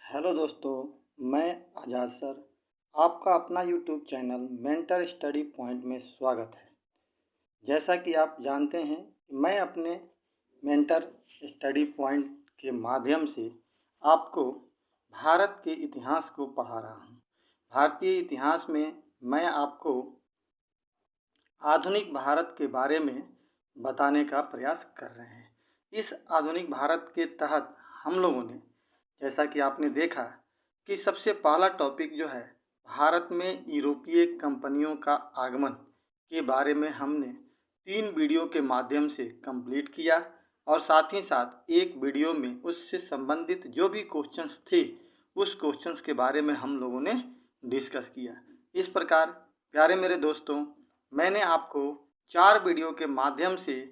Hello दोस्तों, मैं आज़ाद sir आपका अपना YouTube channel mentor study point में स्वागत है। जैसा कि आप जानते हैं, मैं अपने मेंटर स्टडी पॉइंट के माध्यम से आपको भारत के इतिहास को पढ़ा रहा हूं। भारतीय इतिहास में मैं आपको आधुनिक भारत के बारे में बताने का प्रयास कर रहे हैं। इस आधुनिक भारत के तहत हम लोगों ने, जैसा कि आपने देखा कि सबसे पहला टॉपिक जो है भारत में यूरोपीय कंपनियों का आगमन के बारे में हमने 3 वीडियो के माध्यम से कंप्लीट किया और साथ ही साथ एक वीडियो में उससे संबंधित जो भी क्वेश्चंस थे उस क्वेश्चंस के बारे में हम लोगों ने डिस्कस किया। इस प्रकार प्यारे मेरे दोस्तों, मैंने आपको 4 वीडियो के माध्यम से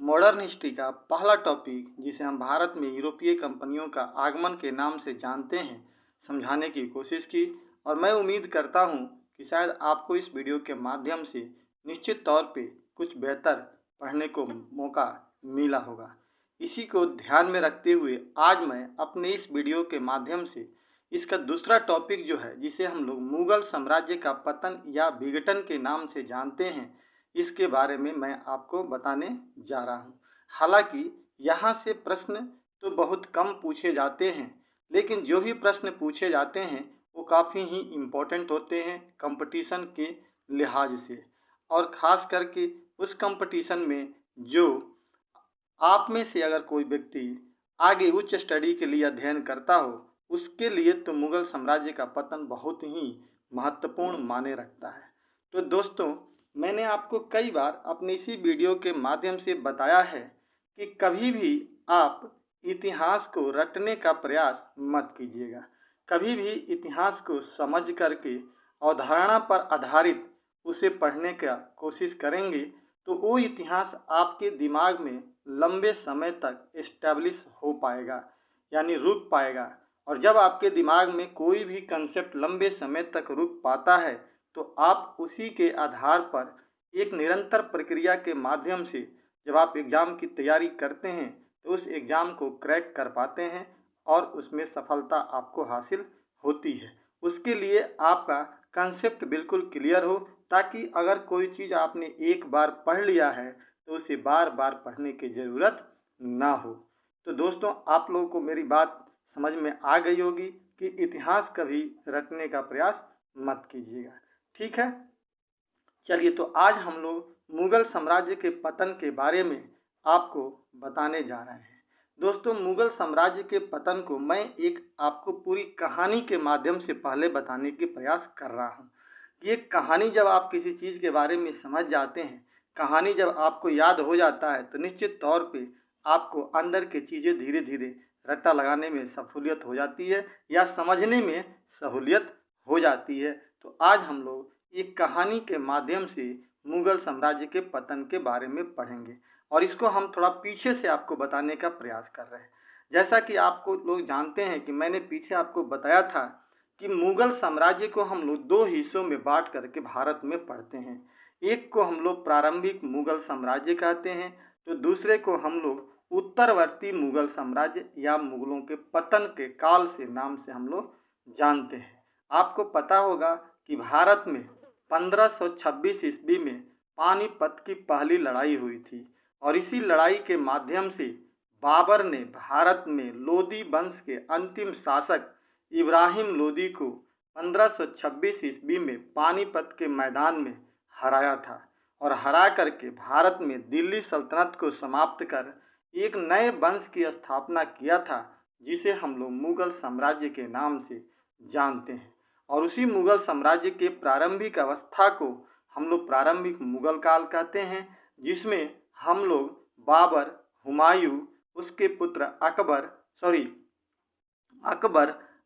मॉडर्न हिस्ट्री का पहला टॉपिक, जिसे हम भारत में यूरोपीय कंपनियों का आगमन के नाम से जानते हैं, समझाने की कोशिश की और मैं उम्मीद करता हूं कि शायद आपको इस वीडियो के माध्यम से निश्चित तौर पे कुछ बेहतर पढ़ने को मौका मिला होगा। इसी को ध्यान में रखते हुए आज मैं अपने इस वीडियो के माध्यम से इसका दूसरा टॉपिक जो है, जिसे हम लोग मुगल साम्राज्य का पतन या विघटन के नाम से जानते हैं, इसके बारे में मैं आपको बताने जा रहा हूं। हालांकि यहाँ से प्रश्न तो बहुत कम पूछे जाते हैं, लेकिन जो भी प्रश्न पूछे जाते हैं वो काफ़ी ही इम्पोर्टेंट होते हैं कंपटीशन के लिहाज से, और ख़ास करके उस कंपटीशन में जो आप में से अगर कोई व्यक्ति आगे उच्च स्टडी के लिए अध्ययन करता हो, उसके लिए तो मुगल साम्राज्य का पतन बहुत ही महत्वपूर्ण माने रखता है। तो दोस्तों, मैंने आपको कई बार अपने इसी वीडियो के माध्यम से बताया है कि कभी भी आप इतिहास को रटने का प्रयास मत कीजिएगा। कभी भी इतिहास को समझ करके अवधारणा पर आधारित उसे पढ़ने का कोशिश करेंगे तो वो इतिहास आपके दिमाग में लंबे समय तक एस्टेब्लिश हो पाएगा, यानी रुक पाएगा। और जब आपके दिमाग में कोई भी कंसेप्ट लंबे समय तक रुक पाता है तो आप उसी के आधार पर एक निरंतर प्रक्रिया के माध्यम से जब आप एग्ज़ाम की तैयारी करते हैं तो उस एग्ज़ाम को क्रैक कर पाते हैं और उसमें सफलता आपको हासिल होती है। उसके लिए आपका कंसेप्ट बिल्कुल क्लियर हो, ताकि अगर कोई चीज़ आपने एक बार पढ़ लिया है तो उसे बार बार पढ़ने की ज़रूरत ना हो। तो दोस्तों, आप लोगों को मेरी बात समझ में आ गई होगी कि इतिहास कभी रटने का प्रयास मत कीजिएगा। ठीक है, चलिए तो आज हम लोग मुगल साम्राज्य के पतन के बारे में आपको बताने जा रहे हैं। दोस्तों, मुगल साम्राज्य के पतन को मैं एक आपको पूरी कहानी के माध्यम से पहले बताने की प्रयास कर रहा हूँ। ये कहानी जब आप किसी चीज़ के बारे में समझ जाते हैं, कहानी जब आपको याद हो जाता है, तो निश्चित तौर पे आपको अंदर की चीज़ें धीरे धीरे रट्टा लगाने में सहूलियत हो जाती है या समझने में सहूलियत हो जाती है। तो आज हम लोग एक कहानी के माध्यम से मुगल साम्राज्य के पतन के बारे में पढ़ेंगे और इसको हम थोड़ा पीछे से आपको बताने का प्रयास कर रहे हैं। जैसा कि आपको लोग जानते हैं कि मैंने पीछे आपको बताया था कि मुगल साम्राज्य को हम लोग 2 हिस्सों में बांट करके भारत में पढ़ते हैं। एक को हम लोग प्रारंभिक मुगल साम्राज्य कहते हैं, तो दूसरे को हम लोग उत्तरवर्ती मुगल साम्राज्य या मुगलों के पतन के काल से नाम से हम लोग जानते हैं। आपको पता होगा कि भारत में 1526 ईस्वी में पानीपत की पहली लड़ाई हुई थी और इसी लड़ाई के माध्यम से बाबर ने भारत में लोदी वंश के अंतिम शासक इब्राहिम लोदी को 1526 ईस्वी में पानीपत के मैदान में हराया था और हरा करके भारत में दिल्ली सल्तनत को समाप्त कर एक नए वंश की स्थापना किया था, जिसे हम लोग मुगल साम्राज्य के नाम से जानते हैं। और उसी मुगल साम्राज्य के प्रारंभिक अवस्था को हम लोग प्रारंभिक मुगल काल कहते हैं, जिसमें हम लोग बाबर, हुमायूं, उसके पुत्र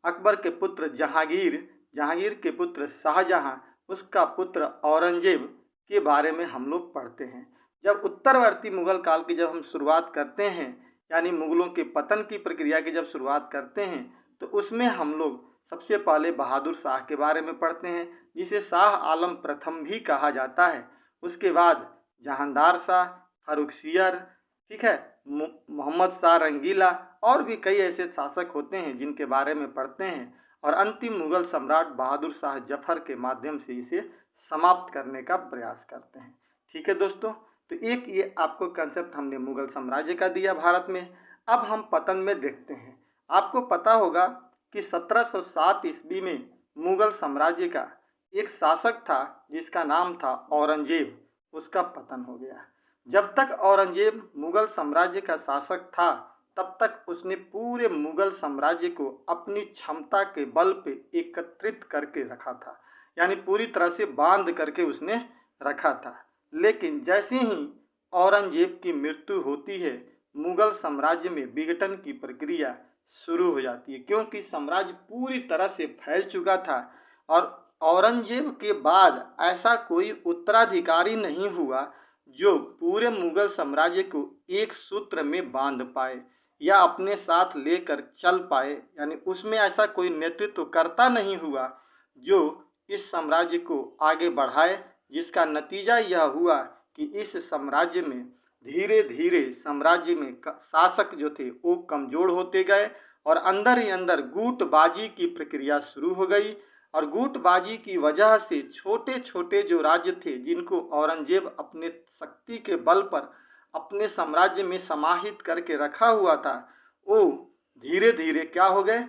अकबर के पुत्र जहांगीर के पुत्र शाहजहां, उसका पुत्र औरंगजेब के बारे में हम लोग पढ़ते हैं। जब उत्तरवर्ती मुगल काल की जब हम शुरुआत करते हैं, यानी मुगलों के पतन की प्रक्रिया की जब शुरुआत करते हैं, तो उसमें हम लोग सबसे पहले बहादुर शाह के बारे में पढ़ते हैं, जिसे शाह आलम प्रथम भी कहा जाता है। उसके बाद जहांदार शाह, फारुखसियर, ठीक है, मोहम्मद शाह रंगीला और भी कई ऐसे शासक होते हैं जिनके बारे में पढ़ते हैं और अंतिम मुगल सम्राट बहादुर शाह जफर के माध्यम से इसे समाप्त करने का प्रयास करते हैं। ठीक है दोस्तों, तो एक ये आपको कंसेप्ट हमने मुगल साम्राज्य का दिया भारत में। अब हम पतन में देखते हैं। आपको पता होगा कि 1707 ईस्वी में मुगल साम्राज्य का एक शासक था जिसका नाम था औरंगजेब, उसका पतन हो गया। जब तक औरंगजेब मुगल साम्राज्य का शासक था तब तक उसने पूरे मुगल साम्राज्य को अपनी क्षमता के बल पे एकत्रित करके रखा था, यानी पूरी तरह से बांध करके उसने रखा था। लेकिन जैसे ही औरंगजेब की मृत्यु होती है, मुगल साम्राज्य में विघटन की प्रक्रिया शुरू हो जाती है, क्योंकि साम्राज्य पूरी तरह से फैल चुका था और औरंगजेब के बाद ऐसा कोई उत्तराधिकारी नहीं हुआ जो पूरे मुगल साम्राज्य को एक सूत्र में बांध पाए या अपने साथ लेकर चल पाए, यानी उसमें ऐसा कोई नेतृत्वकर्ता नहीं हुआ जो इस साम्राज्य को आगे बढ़ाए, जिसका नतीजा यह हुआ कि इस साम्राज्य में धीरे धीरे साम्राज्य में शासक जो थे वो कमजोर होते गए और अंदर ही अंदर गुटबाजी की प्रक्रिया शुरू हो गई। और गुटबाजी की वजह से छोटे छोटे जो राज्य थे जिनको औरंगजेब अपने शक्ति के बल पर अपने साम्राज्य में समाहित करके रखा हुआ था, वो धीरे धीरे क्या हो गए,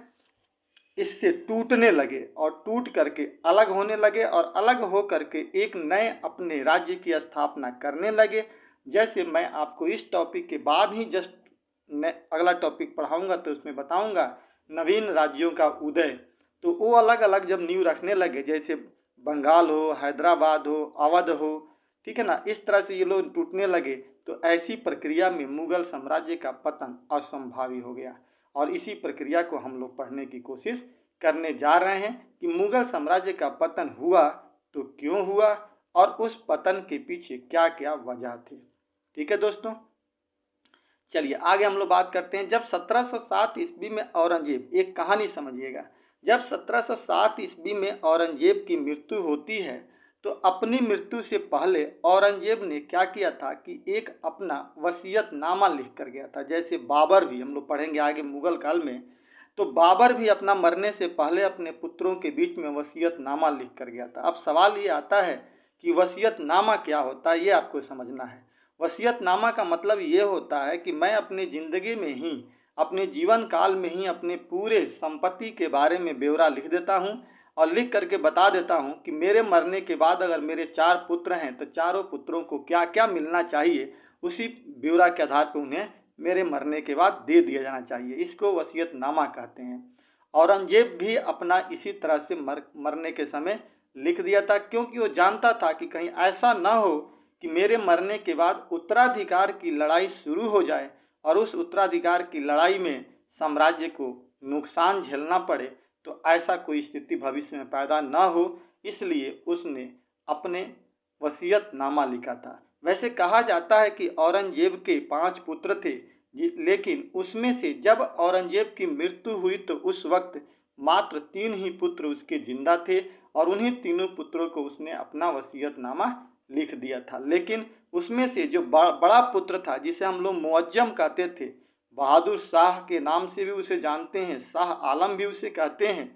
इससे टूटने लगे और टूट करके अलग होने लगे और अलग हो करके एक नए अपने राज्य की स्थापना करने लगे। जैसे मैं आपको इस टॉपिक के बाद ही जस्ट मैं अगला टॉपिक पढ़ाऊंगा तो उसमें बताऊंगा नवीन राज्यों का उदय। तो वो अलग अलग जब नींव रखने लगे, जैसे बंगाल हो, हैदराबाद हो, अवध हो, ठीक है ना, इस तरह से ये लोग टूटने लगे। तो ऐसी प्रक्रिया में मुगल साम्राज्य का पतन असंभावी हो गया और इसी प्रक्रिया को हम लोग पढ़ने की कोशिश करने जा रहे हैं कि मुगल साम्राज्य का पतन हुआ तो क्यों हुआ और उस पतन के पीछे क्या क्या वजह थी। ठीक है दोस्तों, चलिए आगे हम लोग बात करते हैं। जब 1707 ईस्वी में औरंगजेब, एक कहानी समझिएगा, जब 1707 ईस्वी में औरंगजेब की मृत्यु होती है तो अपनी मृत्यु से पहले औरंगजेब ने क्या किया था कि एक अपना वसीयतनामा लिख कर गया था। जैसे बाबर भी, हम लोग पढ़ेंगे आगे मुगल काल में, तो बाबर भी अपना मरने से पहले अपने पुत्रों के बीच में वसीयतनामा लिख कर गया था। अब सवाल ये आता है कि वसीयतनामा क्या होता है, ये आपको समझना है। वसीयतनामा का मतलब ये होता है कि मैं अपनी ज़िंदगी में ही, अपने जीवन काल में ही अपने पूरे संपत्ति के बारे में ब्यौरा लिख देता हूँ और लिख करके बता देता हूँ कि मेरे मरने के बाद अगर मेरे 4 पुत्र हैं तो चारों पुत्रों को क्या क्या मिलना चाहिए, उसी ब्यौरा के आधार पर उन्हें मेरे मरने के बाद दे दिया जाना चाहिए। इसको वसीयतनामा कहते हैं। औरंगजेब भी अपना इसी तरह से मरने के समय लिख दिया था, क्योंकि वो जानता था कि कहीं ऐसा न हो कि मेरे मरने के बाद उत्तराधिकार की लड़ाई शुरू हो जाए और उस उत्तराधिकार की लड़ाई में साम्राज्य को नुकसान झेलना पड़े, तो ऐसा कोई स्थिति भविष्य में पैदा न हो, इसलिए उसने अपने वसीयतनामा लिखा था। वैसे कहा जाता है कि औरंगजेब के 5 पुत्र थे, लेकिन उसमें से जब औरंगजेब की मृत्यु हुई तो उस वक्त मात्र 3 ही पुत्र उसके जिंदा थे और उन्हीं तीनों पुत्रों को उसने अपना वसीयतनामा लिख दिया था। लेकिन उसमें से जो बड़ा पुत्र था, जिसे हम लोग मुअज्जम कहते थे, बहादुर शाह के नाम से भी उसे जानते हैं, शाह आलम भी उसे कहते हैं,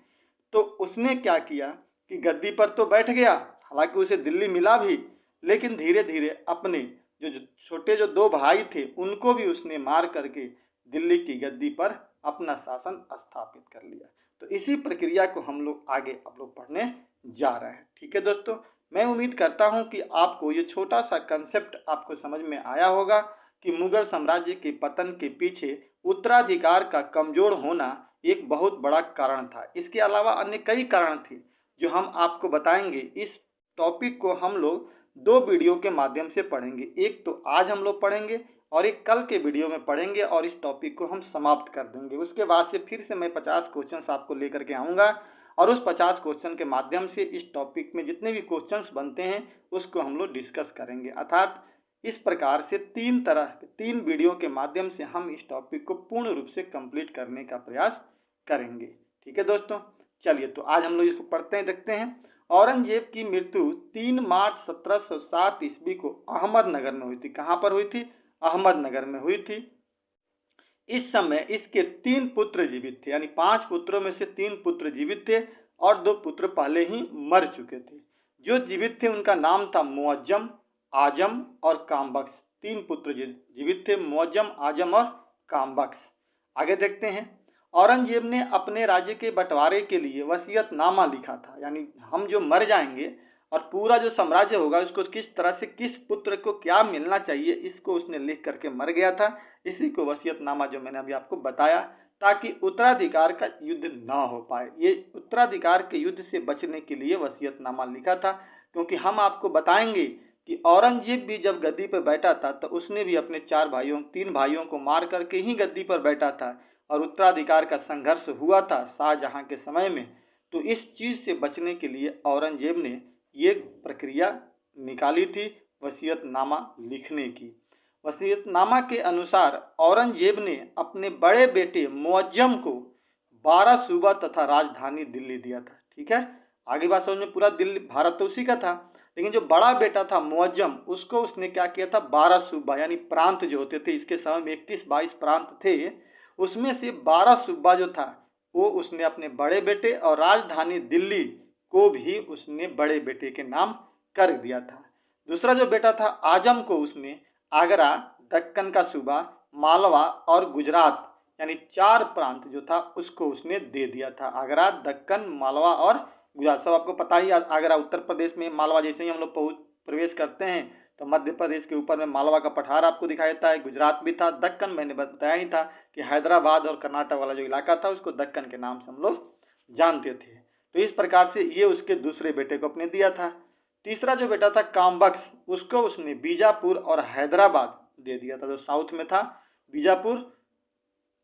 तो उसने क्या किया कि गद्दी पर तो बैठ गया, हालांकि उसे दिल्ली मिला भी, लेकिन धीरे धीरे अपने जो छोटे जो 2 भाई थे उनको भी उसने मार करके दिल्ली की गद्दी पर अपना शासन स्थापित कर लिया। तो इसी प्रक्रिया को हम लोग आगे आप लोग पढ़ने जा रहे हैं। ठीक है दोस्तों, मैं उम्मीद करता हूं कि आपको ये छोटा सा कंसेप्ट आपको समझ में आया होगा कि मुगल साम्राज्य के पतन के पीछे उत्तराधिकार का कमजोर होना एक बहुत बड़ा कारण था। इसके अलावा अन्य कई कारण थे जो हम आपको बताएंगे। इस टॉपिक को हम लोग 2 वीडियो के माध्यम से पढ़ेंगे, एक तो आज हम लोग पढ़ेंगे और एक कल के वीडियो में पढ़ेंगे और इस टॉपिक को हम समाप्त कर देंगे। उसके बाद से फिर से मैं 50 क्वेश्चंस आपको लेकर के आऊँगा और उस 50 क्वेश्चन के माध्यम से इस टॉपिक में जितने भी क्वेश्चंस बनते हैं उसको हम लोग डिस्कस करेंगे। अर्थात इस प्रकार से 3 वीडियो के माध्यम से हम इस टॉपिक को पूर्ण रूप से कंप्लीट करने का प्रयास करेंगे। ठीक है दोस्तों, चलिए तो आज हम लोग इसको पढ़ते हैं, देखते हैं। औरंगजेब की मृत्यु 3 मार्च 1707 ईस्वी को अहमदनगर में हुई थी। कहाँ पर हुई थी? अहमदनगर में हुई थी। इस समय इसके 3 पुत्र जीवित थे, यानी 5 पुत्रों में से 3 पुत्र जीवित थे और 2 पुत्र पहले ही मर चुके थे। जो जीवित थे उनका नाम था मुअज्जम, आजम और कामबख्श। 3 पुत्र जीवित थे, मुअज्जम, आजम और कामबख्श। आगे देखते हैं। औरंगजेब ने अपने राज्य के बंटवारे के लिए वसीयतनामा लिखा था, यानी हम जो मर जाएंगे और पूरा जो साम्राज्य होगा उसको किस तरह से, किस पुत्र को क्या मिलना चाहिए, इसको उसने लिख करके मर गया था। इसी को वसीयतनामा जो मैंने अभी आपको बताया, ताकि उत्तराधिकार का युद्ध ना हो पाए। ये उत्तराधिकार के युद्ध से बचने के लिए वसीयतनामा लिखा था, क्योंकि हम आपको बताएंगे कि औरंगजेब भी जब गद्दी पर बैठा था तो उसने भी अपने 3 भाइयों को मार करके ही गद्दी पर बैठा था और उत्तराधिकार का संघर्ष हुआ था शाहजहां के समय में। तो इस चीज से बचने के लिए औरंगजेब ने ये प्रक्रिया निकाली थी वसीयतनामा लिखने की। वसीयतनामा के अनुसार औरंगजेब ने अपने बड़े बेटे मुअज्जम को 12 सूबा तथा राजधानी दिल्ली दिया था। ठीक है, आगे बात समझ में, पूरा दिल्ली भारत तो उसी का था, लेकिन जो बड़ा बेटा था मुअज्जम, उसको उसने क्या किया था, 12 सूबा यानी प्रांत जो होते थे, इसके समय में 21-22 प्रांत थे, उसमें से 12 सूबा जो था वो उसने अपने बड़े बेटे और राजधानी दिल्ली को भी उसने बड़े बेटे के नाम कर दिया था। दूसरा जो बेटा था आजम को उसने आगरा, दक्कन का सूबा, मालवा और गुजरात यानी 4 प्रांत जो था उसको उसने दे दिया था। आगरा, दक्कन, मालवा और गुजरात, सब आपको पता ही। आगरा उत्तर प्रदेश में, मालवा जैसे ही हम लोग प्रवेश करते हैं तो मध्य प्रदेश के ऊपर में मालवा का पठार आपको दिखाई देता है। गुजरात भी था, दक्कन मैंने बताया ही था कि हैदराबाद और कर्नाटक वाला जो इलाका था उसको दक्कन के नाम से हम लोग जानते थे। तो इस प्रकार से ये उसके दूसरे बेटे को अपने दिया था। तीसरा जो बेटा था कामबख्श, उसको उसने बीजापुर और हैदराबाद दे दिया था, जो साउथ में था बीजापुर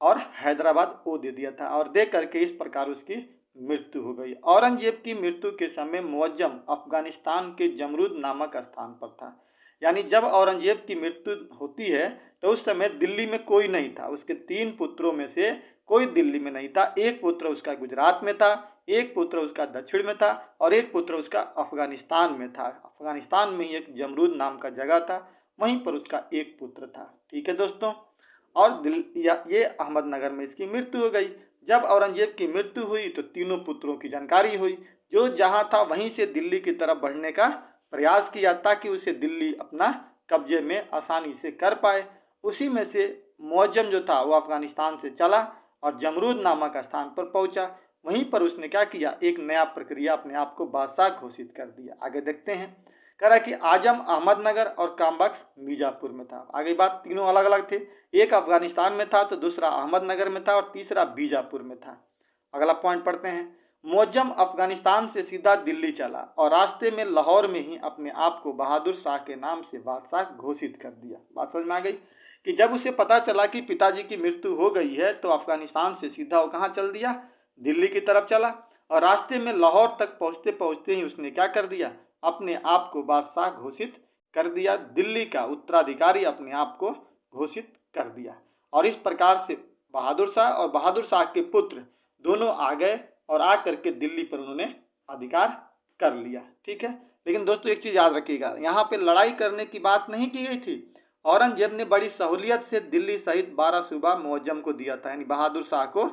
और हैदराबाद वो दे दिया था, और दे करके इस प्रकार उसकी मृत्यु हो गई। औरंगजेब की मृत्यु के समय मुअज्जम अफगानिस्तान के जमरूद नामक स्थान पर था। यानी जब औरंगजेब की मृत्यु होती है तो उस समय दिल्ली में कोई नहीं था, उसके 3 पुत्रों में से कोई दिल्ली में नहीं था। एक पुत्र उसका गुजरात में था, एक पुत्र उसका दक्षिण में था और एक पुत्र उसका अफगानिस्तान में था। अफगानिस्तान में एक जमरूद नाम का जगह था, वहीं पर उसका एक पुत्र था। ठीक है दोस्तों, और ये अहमदनगर में इसकी मृत्यु हो गई। जब औरंगजेब की मृत्यु हुई तो तीनों पुत्रों की जानकारी हुई, जो जहां था वहीं से दिल्ली की तरफ बढ़ने का प्रयास किया ताकि उसे दिल्ली अपना कब्जे में आसानी से कर पाए। उसी में से मुअज्जम जो था वो अफगानिस्तान से चला और जमरूद नामक स्थान पर पहुंचा। वहीं पर उसने क्या किया, एक नया प्रक्रिया अपने आप को बादशाह घोषित कर दिया। आगे देखते हैं। कह रहा कि आजम अहमदनगर और कामबख्श बीजापुर में था। आगे बात, तीनों अलग अलग थे, एक अफगानिस्तान में था तो दूसरा अहमदनगर में था और तीसरा बीजापुर में था। अगला पॉइंट पढ़ते हैं। मुअज्जम अफगानिस्तान से सीधा दिल्ली चला और रास्ते में लाहौर में ही अपने आप को बहादुर शाह के नाम से बादशाह घोषित कर दिया। बात समझ में आ गई कि जब उसे पता चला कि पिताजी की मृत्यु हो गई है तो अफगानिस्तान से सीधा वो कहाँ चल दिया, दिल्ली की तरफ चला, और रास्ते में लाहौर तक पहुंचते पहुंचते ही उसने क्या कर दिया, अपने आप को बादशाह घोषित कर दिया, दिल्ली का उत्तराधिकारी अपने आप को घोषित कर दिया। और इस प्रकार से बहादुर शाह और बहादुर शाह के पुत्र दोनों आ गए और आ करके दिल्ली पर उन्होंने अधिकार कर लिया। ठीक है, लेकिन दोस्तों एक चीज याद रखिएगा, यहाँ पे लड़ाई करने की बात नहीं की गई थी। औरंगजेब ने बड़ी सहूलियत से दिल्ली सहित 12 सूबा मुअज्जम को दिया था, यानी बहादुर शाह को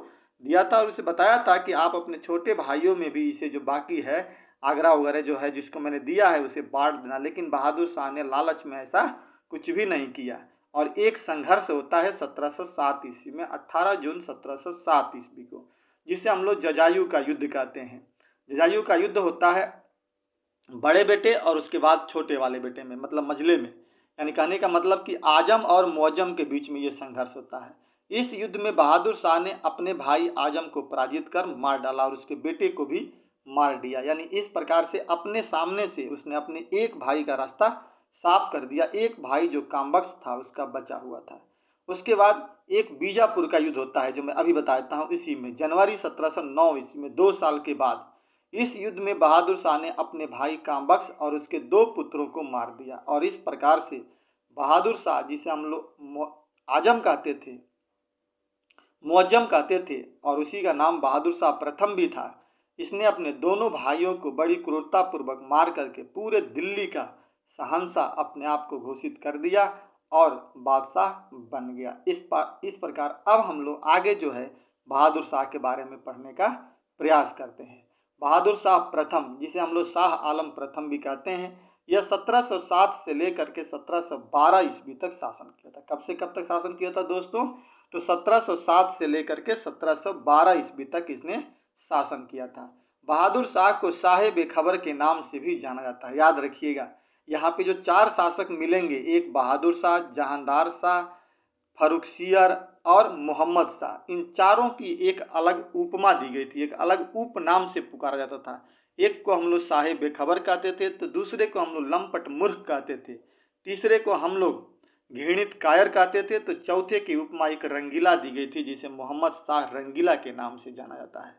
दिया था, और उसे बताया था कि आप अपने छोटे भाइयों में भी इसे जो बाकी है आगरा वगैरह जो है जिसको मैंने दिया है उसे बांट देना। लेकिन बहादुर शाह ने लालच में ऐसा कुछ भी नहीं किया। और एक संघर्ष होता है 1707 ईस्वी में, 18 जून 1707 ईस्वी को, जिसे हम लोग जजायू का युद्ध कहते हैं। जजायू का युद्ध होता है बड़े बेटे और उसके बाद छोटे वाले बेटे में, मतलब मजले में, यानी कहने का मतलब कि आजम और मुअज्जम के बीच में ये संघर्ष होता है। इस युद्ध में बहादुर शाह ने अपने भाई आजम को पराजित कर मार डाला और उसके बेटे को भी मार दिया। यानी इस प्रकार से अपने सामने से उसने अपने एक भाई का रास्ता साफ कर दिया। एक भाई जो कामबख्श था उसका बचा हुआ था। उसके बाद एक बीजापुर का युद्ध होता है जो मैं अभी बताता हूँ, इसी में जनवरी 1709 ईस्वी में, 2 साल के बाद। इस युद्ध में बहादुर शाह ने अपने भाई कामबख्श और उसके 2 पुत्रों को मार दिया। और इस प्रकार से बहादुर शाह, जिसे हम लोग आजम कहते थे, मुअज्जम कहते थे, और उसी का नाम बहादुर शाह प्रथम भी था, इसने अपने दोनों भाइयों को बड़ी क्रूरतापूर्वक मार करके पूरे दिल्ली का शहंशाह अपने आप को घोषित कर दिया और बादशाह बन गया। इस प्रकार अब हम लोग आगे जो है बहादुर शाह के बारे में पढ़ने का प्रयास करते हैं। बहादुर शाह प्रथम, जिसे हम लोग शाह आलम प्रथम भी कहते हैं, यह 1707 से लेकर के 1712 ईस्वी तक शासन किया था। कब से कब तक शासन किया था दोस्तों? तो 1707 से लेकर के 1712 ईस्वी तक इसने शासन किया था। बहादुर शाह को शाह बेखबर के नाम से भी जाना जाता है। याद रखिएगा, यहाँ पे जो 4 शासक मिलेंगे, एक बहादुर शाह, जहांदार शाह, फर्रुखसियर और मोहम्मद शाह, इन चारों की एक अलग उपमा दी गई थी, एक अलग उपनाम से पुकारा जाता था। एक को हम लोग शाह बेखबर कहते थे, तो दूसरे को हम लोग लंपट मूर्ख कहते थे, तीसरे को हम लोग घृणित कायर कहते थे, तो चौथे की उपमा एक रंगीला दी गई थी, जिसे मोहम्मद शाह रंगीला के नाम से जाना जाता है।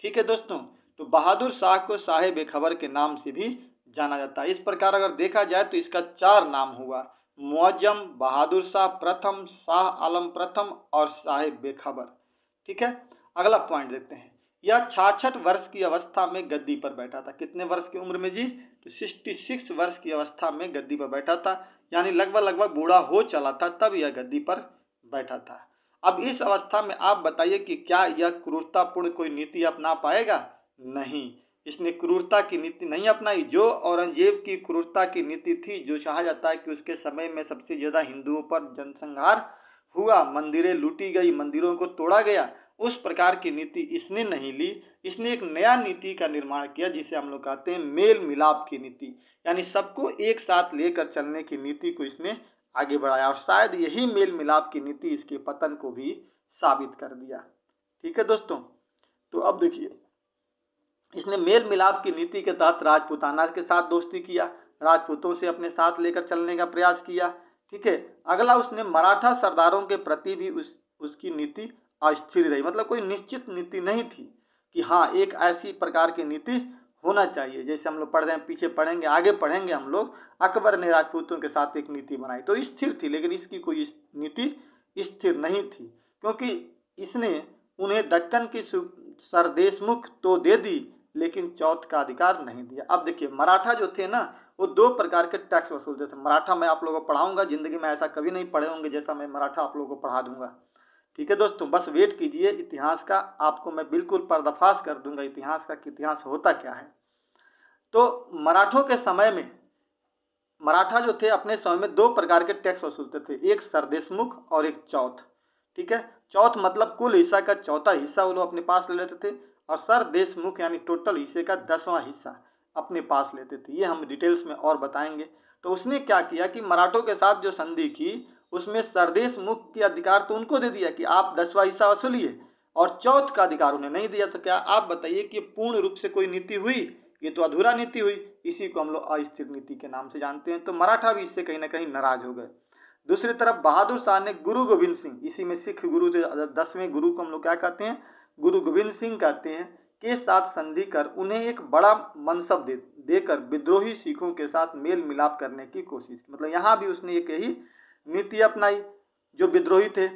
ठीक है दोस्तों, तो बहादुर शाह को शाह बेखबर के नाम से भी जाना जाता है। इस प्रकार अगर देखा जाए तो इसका 4 नाम हुआ: मुअज्जम, बहादुर शाह प्रथम, शाह आलम प्रथम और शाह बेखबर। ठीक है, अगला पॉइंट देखते हैं। यह 66 वर्ष की अवस्था में गद्दी पर बैठा था। कितने वर्ष की उम्र में जी? तो 66 वर्ष की अवस्था में गद्दी पर बैठा था, यानी लगभग बूढ़ा हो चला था तब यह गद्दी पर बैठा था। अब इस अवस्था में आप बताइए कि क्या यह क्रूरतापूर्ण कोई नीति अपना पाएगा? नहीं, इसने क्रूरता की नीति नहीं अपनाई। जो औरंगजेब की क्रूरता की नीति थी, जो चाहा जाता है कि उसके समय में सबसे ज्यादा हिंदुओं पर जनसंहार हुआ, मंदिरें लूटी गई, मंदिरों को तोड़ा गया, उस प्रकार की नीति इसने नहीं ली। इसने एक नया नीति का निर्माण किया, जिसे हम लोग कहते हैं मेल मिलाप की नीति, यानी सबको एक साथ लेकर चलने की नीति को इसने आगे बढ़ाया, और शायद यही मेल मिलाप की नीति इसके पतन को भी साबित कर दिया। ठीक है दोस्तों, तो अब देखिए, इसने मेल मिलाप की नीति के तहत राजपूताना के साथ दोस्ती किया, राजपूतों से अपने साथ लेकर चलने का प्रयास किया। ठीक है, अगला उसने मराठा सरदारों के प्रति भी उसकी नीति अस्थिर रही, मतलब कोई निश्चित नीति नहीं थी कि हाँ एक ऐसी प्रकार की नीति होना चाहिए। जैसे हम लोग पढ़ रहे हैं, पीछे पढ़ेंगे, आगे पढ़ेंगे हम लोग, अकबर ने राजपूतों के साथ एक नीति बनाई तो स्थिर थी, लेकिन इसकी कोई नीति स्थिर नहीं थी, क्योंकि इसने उन्हें दक्कन की सरदेशमुख तो दे दी, लेकिन चौथ का अधिकार नहीं दिया। अब देखिए, मराठा जो थे ना, वो 2 प्रकार के टैक्स वसूलते थे। मराठा मैं आप लोगों को पढ़ाऊंगा, जिंदगी में ऐसा कभी नहीं पढ़े होंगे जैसा मैं मराठा आप लोगों को पढ़ा दूंगा। ठीक है दोस्तों, बस वेट कीजिए, इतिहास का आपको मैं बिल्कुल पर्दाफाश कर दूंगा इतिहास का कि इतिहास होता क्या है। तो मराठों के समय में, मराठा जो थे अपने समय में 2 प्रकार के टैक्स वसूलते थे, एक सरदेशमुख और एक चौथ। ठीक है, चौथ मतलब कुल हिस्सा का चौथा हिस्सा वो लोग अपने पास ले लेते थे, और सरदेशमुख यानी टोटल हिस्से का 10वां हिस्सा अपने पास लेते थे। ये हम डिटेल्स में और बताएंगे। तो उसने क्या किया कि मराठों के साथ जो संधि की, उसमें सरदेशमुख के अधिकार तो उनको दे दिया कि आप 10वां हिस्सा वसूलिए, और चौथ का अधिकार उन्हें नहीं दिया। तो क्या आप बताइए कि पूर्ण रूप से कोई नीति हुई? ये तो अधूरा नीति हुई। इसी को हम लोग अस्थिर नीति के नाम से जानते हैं। तो मराठा भी इससे कहीं ना कहीं नाराज हो गए। दूसरी तरफ बहादुर शाह ने गुरु गोविंद सिंह, इसी में सिख गुरु थे, 10वें गुरु को हम लोग क्या कहते हैं? गुरु गोविंद सिंह कहते हैं, के साथ संधि कर उन्हें एक बड़ा मनसब देकर विद्रोही सिखों के साथ मेल मिलाप करने की कोशिश की। मतलब यहाँ भी उसने एक यही नीति अपनाई, जो विद्रोही थे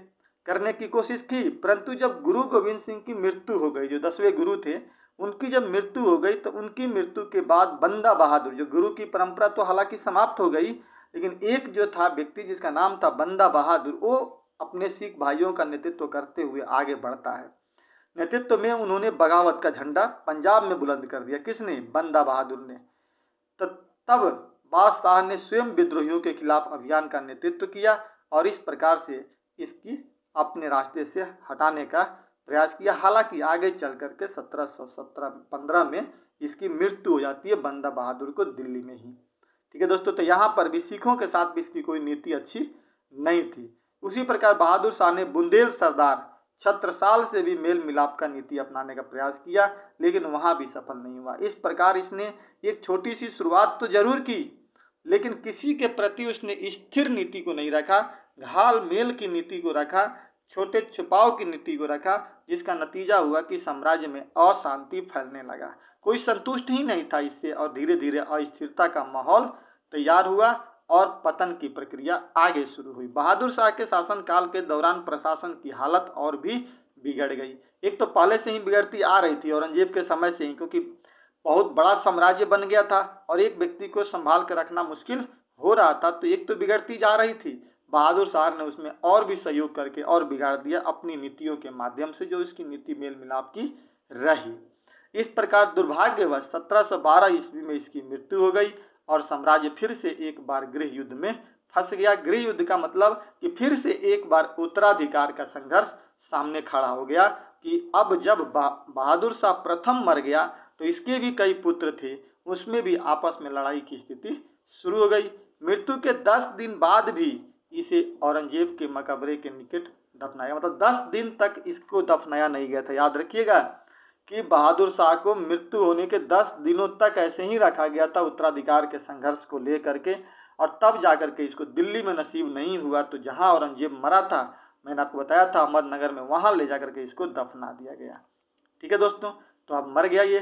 करने की कोशिश की। परंतु जब गुरु गोविंद सिंह की मृत्यु हो गई, जो 10वें गुरु थे, उनकी जब मृत्यु हो गई, तो उनकी मृत्यु के बाद बंदा बहादुर, जो गुरु की परंपरा तो हालांकि समाप्त हो गई, लेकिन एक जो था व्यक्ति जिसका नाम था बंदा बहादुर, वो अपने सिख भाइयों का नेतृत्व करते हुए आगे बढ़ता है। नेतृत्व में उन्होंने बगावत का झंडा पंजाब में बुलंद कर दिया। किसने? बंदा बहादुर ने। तो तब बादशाह ने स्वयं विद्रोहियों के खिलाफ अभियान का नेतृत्व किया, और इस प्रकार से इसकी अपने रास्ते से हटाने का प्रयास किया। हालांकि आगे चल करके 1715 में इसकी मृत्यु हो जाती है बंदा बहादुर को, दिल्ली में ही। ठीक है दोस्तों, तो यहाँ पर भी सिखों के साथ भी इसकी कोई नीति अच्छी नहीं थी। उसी प्रकार बहादुर शाह ने बुंदेल सरदार छत्रसाल से भी मेल मिलाप का नीति अपनाने का प्रयास किया, लेकिन वहां भी सफल नहीं हुआ। इस प्रकार इसने एक छोटी सी शुरुआत तो जरूर की, लेकिन किसी के प्रति उसने स्थिर नीति को नहीं रखा, घाल मेल की नीति को रखा, छोटे छुपाव की नीति को रखा, जिसका नतीजा हुआ कि साम्राज्य में अशांति फैलने लगा। कोई संतुष्ट ही नहीं था इससे, और धीरे धीरे अस्थिरता का माहौल तैयार हुआ और पतन की प्रक्रिया आगे शुरू हुई। बहादुर शाह के शासनकाल के दौरान प्रशासन की हालत और भी बिगड़ गई। एक तो पहले से ही बिगड़ती आ रही थी औरंगजेब के समय से ही, क्योंकि बहुत बड़ा साम्राज्य बन गया था और एक व्यक्ति को संभाल कर रखना मुश्किल हो रहा था, तो एक तो बिगड़ती जा रही थी। बहादुर शाह ने उसमें और भी सहयोग करके और बिगाड़ दिया अपनी नीतियों के माध्यम से, जो इसकी नीति मेल मिलाप की रही। इस प्रकार दुर्भाग्यवश 1712 ईस्वी में इसकी मृत्यु हो गई और साम्राज्य फिर से एक बार गृह युद्ध में फंस गया। गृह युद्ध का मतलब कि फिर से एक बार उत्तराधिकार का संघर्ष सामने खड़ा हो गया कि अब जब बहादुर शाह प्रथम मर गया तो इसके भी कई पुत्र थे, उसमें भी आपस में लड़ाई की स्थिति शुरू हो गई। मृत्यु के 10 दिन बाद भी इसे औरंगजेब के मकबरे के निकट दफनाया, मतलब 10 दिन तक इसको दफनाया नहीं गया था। याद रखिएगा कि बहादुर शाह को मृत्यु होने के 10 दिनों तक ऐसे ही रखा गया था उत्तराधिकार के संघर्ष को लेकर के, और तब जाकर के इसको दिल्ली में नसीब नहीं हुआ तो जहां औरंगजेब मरा था, मैंने आपको बताया था अहमदनगर में, वहां ले जाकर के इसको दफना दिया गया। ठीक है दोस्तों, तो अब मर गया ये।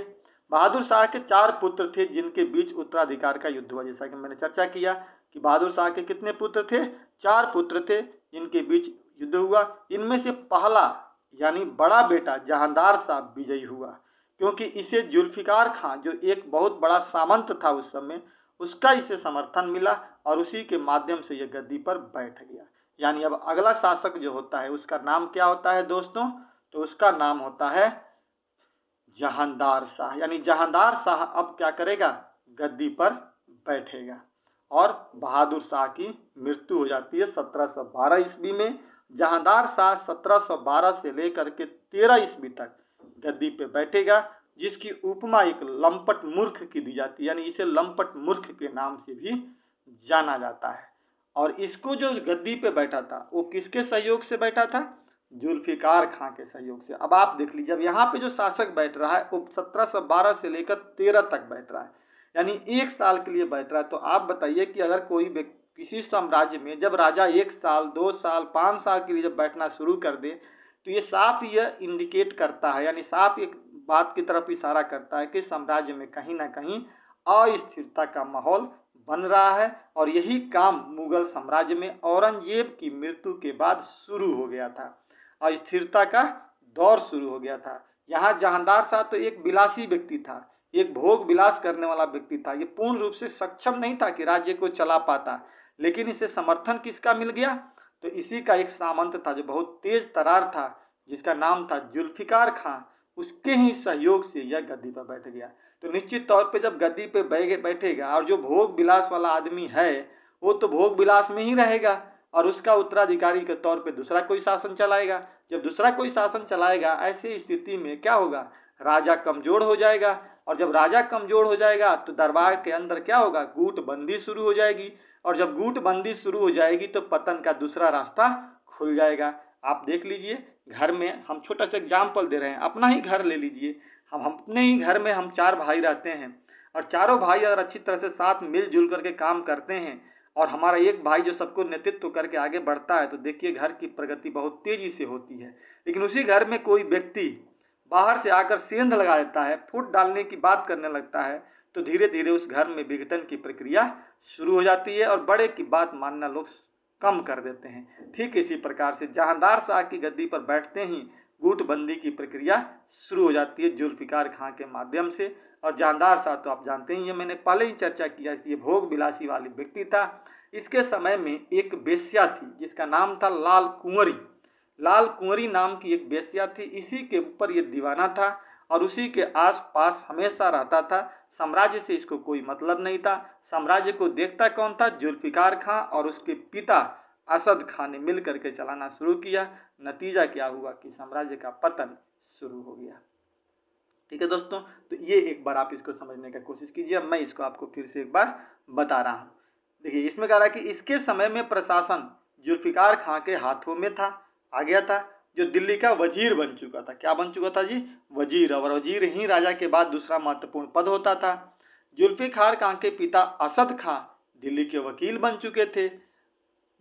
बहादुर शाह के 4 पुत्र थे जिनके बीच उत्तराधिकार का युद्ध हुआ। जैसा कि मैंने चर्चा किया कि बहादुर शाह के कितने पुत्र थे, 4 पुत्र थे जिनके बीच युद्ध हुआ। इनमें से पहला यानी बड़ा बेटा जहांदार शाह विजयी हुआ, क्योंकि इसे जुल्फिकार खान जो एक बहुत बड़ा सामंत था उस समय, उसका इसे समर्थन मिला और उसी के माध्यम से यह गद्दी पर बैठ गया। यानी अब अगला शासक जो होता है उसका नाम क्या होता है दोस्तों, तो उसका नाम होता है जहांदार शाह। यानी जहांदार शाह अब क्या करेगा, गद्दी पर बैठेगा। और बहादुर शाह की मृत्यु हो जाती है 1712 ईस्वी में। जहांदार शाह 1712 से लेकर के 13 ईस्वी तक गद्दी पे बैठेगा, जिसकी उपमा एक लंपट मूर्ख की दी जाती है, यानी इसे लंपट मूर्ख के नाम से भी जाना जाता है। और इसको जो गद्दी पे बैठा था वो किसके सहयोग से बैठा था, जुल्फिकार खां के सहयोग से। अब आप देख लीजिए, अब यहाँ पे जो शासक बैठ रहा है वो 1712 से लेकर 13 तक बैठ रहा है, यानी 1 साल के लिए बैठ रहा है। तो आप बताइए कि अगर कोई किसी साम्राज्य में जब राजा 1 साल 2 साल 5 साल के लिए जब बैठना शुरू कर दे, तो ये साफ यह इंडिकेट करता है, यानी साफ एक बात की तरफ इशारा करता है कि साम्राज्य में कहीं ना कहीं अस्थिरता का माहौल बन रहा है। और यही काम मुगल साम्राज्य में औरंगजेब की मृत्यु के बाद शुरू हो गया था, अस्थिरता का दौर शुरू हो गया था। यहाँ जहांदार शाह तो एक विलासी व्यक्ति था, एक भोग विलास करने वाला व्यक्ति था, ये पूर्ण रूप से सक्षम नहीं था कि राज्य को चला पाता, लेकिन इसे समर्थन किसका मिल गया, तो इसी का एक सामंत था जो बहुत तेज तरार था, जिसका नाम था जुल्फिकार खां, उसके ही सहयोग से यह गद्दी पर बैठ गया। तो निश्चित तौर पे जब गद्दी पे बैठेगा और जो भोग विलास वाला आदमी है वो तो भोग विलास में ही रहेगा और उसका उत्तराधिकारी के तौर पे दूसरा कोई शासन चलाएगा। जब दूसरा कोई शासन चलाएगा, ऐसी स्थिति में क्या होगा, राजा कमजोर हो जाएगा, और जब राजा कमजोर हो जाएगा तो दरबार के अंदर क्या होगा, गुटबंदी शुरू हो जाएगी, और जब गुटबंदी शुरू हो जाएगी तो पतन का दूसरा रास्ता खुल जाएगा। आप देख लीजिए, घर में हम छोटा सा एग्जाम्पल दे रहे हैं, अपना ही घर ले लीजिए, हम अपने ही घर में हम 4 भाई रहते हैं और चारों भाई अगर अच्छी तरह से साथ मिलजुल करके काम करते हैं और हमारा एक भाई जो सबको नेतृत्व करके आगे बढ़ता है, तो देखिए घर की प्रगति बहुत तेजी से होती है। लेकिन उसी घर में कोई व्यक्ति बाहर से आकर सेंध लगा देता है, फूट डालने की बात करने लगता है, तो धीरे धीरे उस घर में विघटन की प्रक्रिया शुरू हो जाती है और बड़े की बात मानना लोग कम कर देते हैं। ठीक इसी प्रकार से जहांदार शाह की गद्दी पर बैठते ही गुटबंदी की प्रक्रिया शुरू हो जाती है जुल्फिकार खां के माध्यम से। और जहांदार शाह तो आप जानते ही हैं, मैंने पहले ही चर्चा किया, ये भोग विलासी वाली व्यक्ति था। इसके समय में एक बेश्या थी जिसका नाम था लाल कुंवरी। लाल कुंवरी नाम की एक बेश्या थी, इसी के ऊपर ये दीवाना था और उसी के आसपास हमेशा रहता था। साम्राज्य से इसको कोई मतलब नहीं था, साम्राज्य को देखता कौन था, जुल्फिकार खां और उसके पिता असद खान ने मिल करके चलाना शुरू किया। नतीजा क्या हुआ कि साम्राज्य का पतन शुरू हो गया। ठीक है दोस्तों, तो ये एक बार आप इसको समझने का कोशिश कीजिए। मैं इसको आपको फिर से एक बार बता रहा हूँ। देखिए, इसमें कह रहा है कि इसके समय में प्रशासन जुल्फिकार खां के हाथों में था, आ गया था, जो दिल्ली का वजीर बन चुका था। क्या बन चुका था जी, वजीर। और वजीर ही राजा के बाद दूसरा महत्वपूर्ण पद होता था। जुल्फिकार खां के पिता असद खां दिल्ली के वकील बन चुके थे,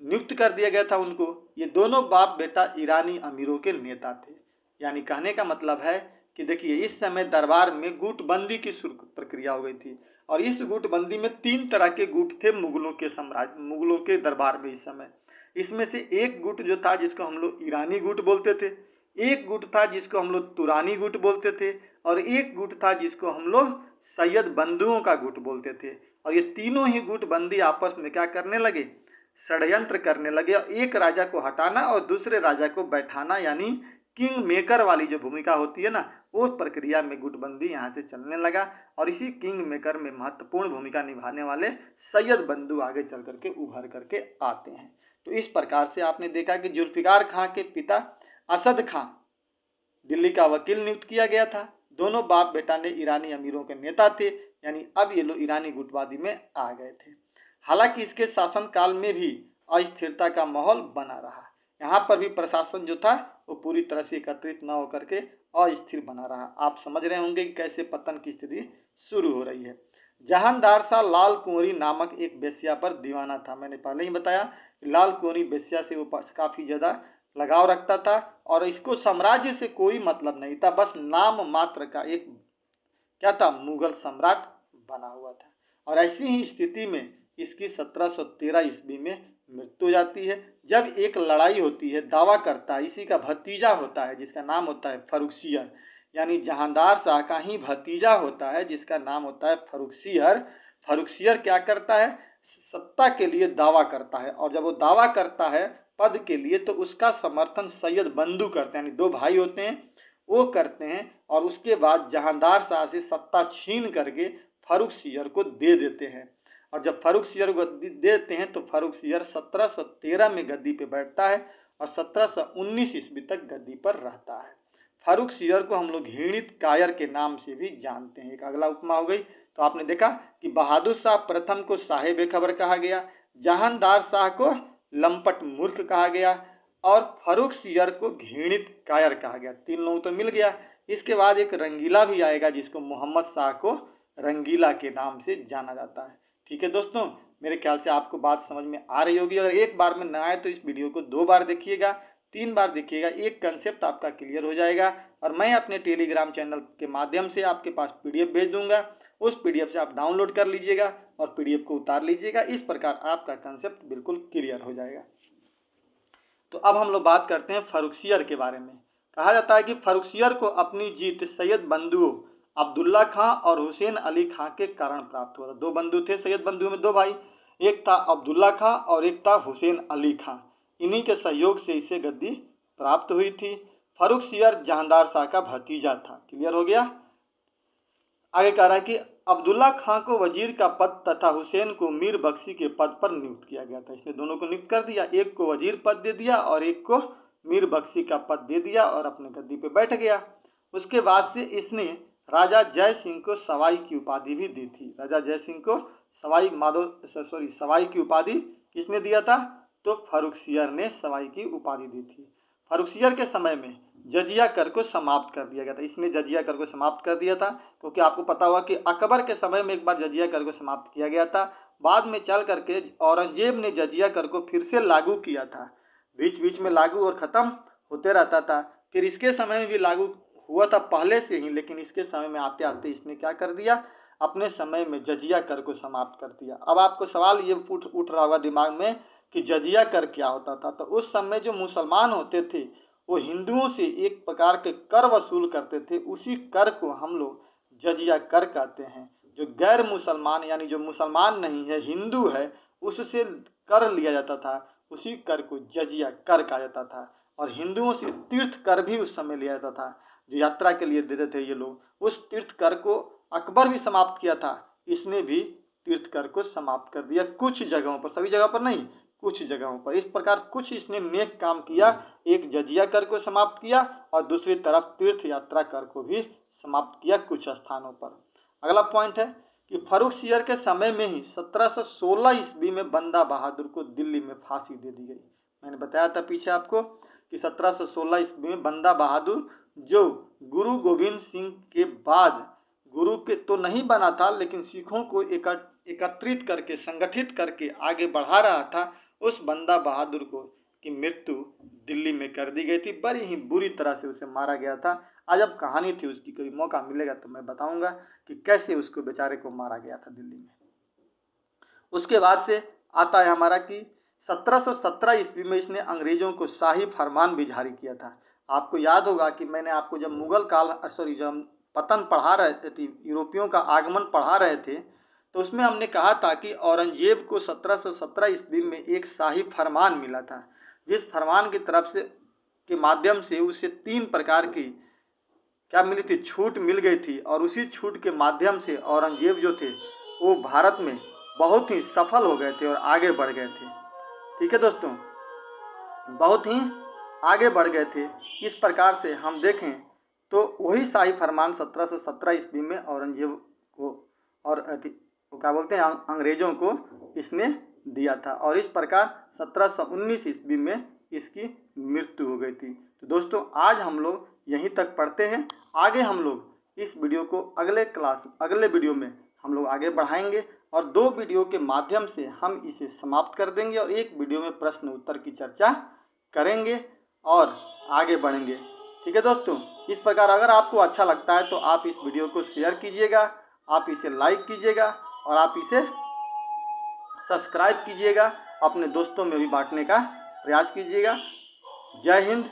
नियुक्त कर दिया गया था उनको। ये दोनों बाप बेटा ईरानी अमीरों के नेता थे। यानी कहने का मतलब है कि देखिए, इस समय दरबार में गुटबंदी की प्रक्रिया हो गई थी और इस गुटबंदी में 3 तरह के गुट थे मुगलों के साम्राज्य, मुगलों के दरबार में इस समय। इसमें से एक गुट जो था जिसको हम लोग ईरानी गुट बोलते थे, एक गुट था जिसको हम लोग तुरानी गुट बोलते थे, और एक गुट था जिसको हम लोग सैयद बंधुओं का गुट बोलते थे। और ये तीनों ही गुटबंदी आपस में क्या करने लगे, षड्यंत्र करने लगे और एक राजा को हटाना और दूसरे राजा को बैठाना, यानी किंग मेकर वाली जो भूमिका होती है ना, उस प्रक्रिया में गुटबंदी यहाँ से चलने लगा। और इसी किंग मेकर में महत्वपूर्ण भूमिका निभाने वाले सैयद बंधु आगे चल करके उभर करके आते हैं। तो इस प्रकार से आपने देखा कि जुल्फिकार खां के पिता असद खां दिल्ली का वकील नियुक्त किया गया था। दोनों बाप बेटा ने ईरानी अमीरों के नेता थे, यानी अब ये लोग ईरानी गुटवादी में आ गए थे। हालांकि इसके शासनकाल में भी अस्थिरता का माहौल बना रहा। यहाँ पर भी प्रशासन जो था वो पूरी तरह से एकत्रित न होकर के अस्थिर बना रहा। आप समझ रहे होंगे कि कैसे पतन की स्थिति शुरू हो रही है। जहानदार शाह लाल कुंवरी नामक एक वेश्या पर दीवाना था। मैंने पहले ही बताया कि लाल कुंवरी वेश्या से वो काफ़ी ज़्यादा लगाव रखता था और इसको साम्राज्य से कोई मतलब नहीं था, बस नाम मात्र का एक क्या था, मुगल सम्राट बना हुआ था। और ऐसी ही स्थिति में इसकी 1713 ईस्वी में मृत्यु हो जाती है, जब एक लड़ाई होती है। दावा करता है, इसी का भतीजा होता है जिसका नाम होता है फर्रुखसियर, यानी जहांदार शाह का ही भतीजा होता है जिसका नाम होता है फर्रुखसियर। फर्रुखसियर क्या करता है, सत्ता के लिए दावा करता है, और जब वो दावा करता है पद के लिए तो उसका समर्थन सैयद बंधु करते हैं, यानी दो भाई होते हैं, वो करते हैं। और उसके बाद जहांदार शाह से सत्ता छीन करके फर्रुखसियर को दे देते हैं। और जब फर्रुखसियर को देते हैं तो फर्रुखसियर 1713 में गद्दी पे बैठता है और 1719 ईस्वी तक गद्दी पर रहता है। फर्रुखसियर को हम लोग घृणित कायर के नाम से भी जानते हैं। एक अगला उपमा हो गई। तो आपने देखा कि बहादुर शाह प्रथम को साहे बेखबर कहा गया, जहांदार शाह को लंपट मूर्ख कहा गया और फर्रुखसियर को घृणित कायर कहा गया। तीन लोग तो मिल गया। इसके बाद एक रंगीला भी आएगा जिसको मोहम्मद शाह को रंगीला के नाम से जाना जाता है। ठीक है दोस्तों, मेरे ख्याल से आपको बात समझ में आ रही होगी। अगर एक बार में ना आए तो इस वीडियो को 2 बार देखिएगा, 3 बार देखिएगा, एक कंसेप्ट आपका क्लियर हो जाएगा। और मैं अपने टेलीग्राम चैनल के माध्यम से आपके पास PDF भेज दूंगा। उस PDF से आप डाउनलोड कर लीजिएगा और PDF को उतार लीजिएगा। इस प्रकार आपका कंसेप्ट बिल्कुल क्लियर हो जाएगा। तो अब हम लोग बात करते हैं फर्रुखसियर के बारे में। कहा जाता है कि फर्रुखसियर को अपनी जीत सैयद बंधुओं अब्दुल्ला खां और हुसैन अली खां के कारण प्राप्त हुआ था। 2 बंधु थे सैयद बंधुओं में, 2 भाई, एक था अब्दुल्ला खां और एक था हुसैन अली खां। इन्हीं के सहयोग से इसे गद्दी प्राप्त हुई थी। फर्रुखसियर जहांदार शाह का भतीजा था। क्लियर हो गया। आगे कह रहा है कि अब्दुल्ला खां को वजीर का पद तथा हुसैन को मीर बख्शी के पद पर नियुक्त किया गया था। इसने दोनों को नियुक्त कर दिया, एक को वजीर पद दे दिया और एक को मीर बख्शी का पद दे दिया और अपने गद्दी पे बैठ गया। उसके बाद से इसने राजा जय सिंह को सवाई की उपाधि भी दी थी। राजा जय सिंह को सवाई की उपाधि किसने दिया था, तो फर्रुखसियर ने सवाई की उपाधि दी थी। फर्रुखसियर के समय में जजिया कर को समाप्त कर दिया गया था। इसने जजिया कर को समाप्त कर दिया था क्योंकि आपको पता हुआ कि अकबर के समय में एक बार जजिया कर को समाप्त किया गया था। बाद में चल करके औरंगजेब ने जजिया कर को फिर से लागू किया था। बीच बीच में लागू और ख़त्म होते रहता था। फिर इसके समय में भी लागू हुआ था पहले से ही, लेकिन इसके समय में आते आते इसने क्या कर दिया, अपने समय में जजिया कर को समाप्त कर दिया। अब आपको सवाल ये उठ रहा होगा दिमाग में कि जजिया कर क्या होता था। तो उस समय जो मुसलमान होते थे वो हिंदुओं से एक प्रकार के कर वसूल करते थे, उसी कर को हम लोग जजिया कर कहते हैं। जो गैर मुसलमान यानी जो मुसलमान नहीं है, हिंदू है, उससे कर लिया जाता था, उसी कर को जजिया कर कहा जाता था। और हिंदुओं से तीर्थ कर भी उस समय लिया जाता था, जो यात्रा के लिए देते थे ये लोग। उस तीर्थ कर को अकबर भी समाप्त किया था, इसने भी तीर्थ कर को समाप्त कर दिया कुछ जगहों पर, सभी जगह पर नहीं, कुछ जगहों पर। इस प्रकार कुछ इसने नेक काम किया, एक जजिया कर को समाप्त किया और दूसरी तरफ तीर्थ यात्रा कर को भी समाप्त किया कुछ स्थानों पर। अगला पॉइंट है कि फर्रुखसियर के समय में ही 1716 ईस्वी में बंदा बहादुर को दिल्ली में फांसी दे दी गई। मैंने बताया था पीछे आपको कि 1716 ईस्वी में बंदा बहादुर जो गुरु गोविंद सिंह के बाद गुरु के तो नहीं बना था, लेकिन सिखों को एकत्रित करके संगठित करके आगे बढ़ा रहा था, उस बंदा बहादुर को की मृत्यु दिल्ली में कर दी गई थी। बड़ी ही बुरी तरह से उसे मारा गया था। आज अब कहानी थी उसकी, कोई मौका मिलेगा तो मैं बताऊंगा कि कैसे उसको बेचारे को मारा गया था दिल्ली में। उसके बाद से आता है हमारा कि 1717 ईस्वी में इसने अंग्रेजों को शाही फरमान भी जारी किया था। आपको याद होगा कि मैंने आपको जब जब पतन पढ़ा रहे थे, यूरोपियों का आगमन पढ़ा रहे थे, तो उसमें हमने कहा था कि औरंगजेब को 1717 ईस्वी में एक शाही फरमान मिला था, जिस फरमान की तरफ से के माध्यम से उसे 3 प्रकार की क्या मिली थी, छूट मिल गई थी। और उसी छूट के माध्यम से औरंगजेब जो थे वो भारत में बहुत ही सफल हो गए थे और आगे बढ़ गए थे। ठीक है दोस्तों, बहुत ही आगे बढ़ गए थे। इस प्रकार से हम देखें तो वही शाही फरमान 1717 ईस्वी में औरंगजेब को और क्या बोलते हैं अंग्रेजों को इसने दिया था, और इस प्रकार 1719 ईस्वी में इसकी मृत्यु हो गई थी। तो दोस्तों आज हम लोग यहीं तक पढ़ते हैं। आगे हम लोग इस वीडियो को अगले वीडियो में हम लोग आगे बढ़ाएंगे, और 2 वीडियो के माध्यम से हम इसे समाप्त कर देंगे और एक वीडियो में प्रश्न उत्तर की चर्चा करेंगे और आगे बढ़ेंगे। ठीक है दोस्तों, इस प्रकार अगर आपको अच्छा लगता है तो आप इस वीडियो को शेयर कीजिएगा, आप इसे लाइक कीजिएगा और आप इसे सब्सक्राइब कीजिएगा, अपने दोस्तों में भी बांटने का प्रयास कीजिएगा। जय हिंद,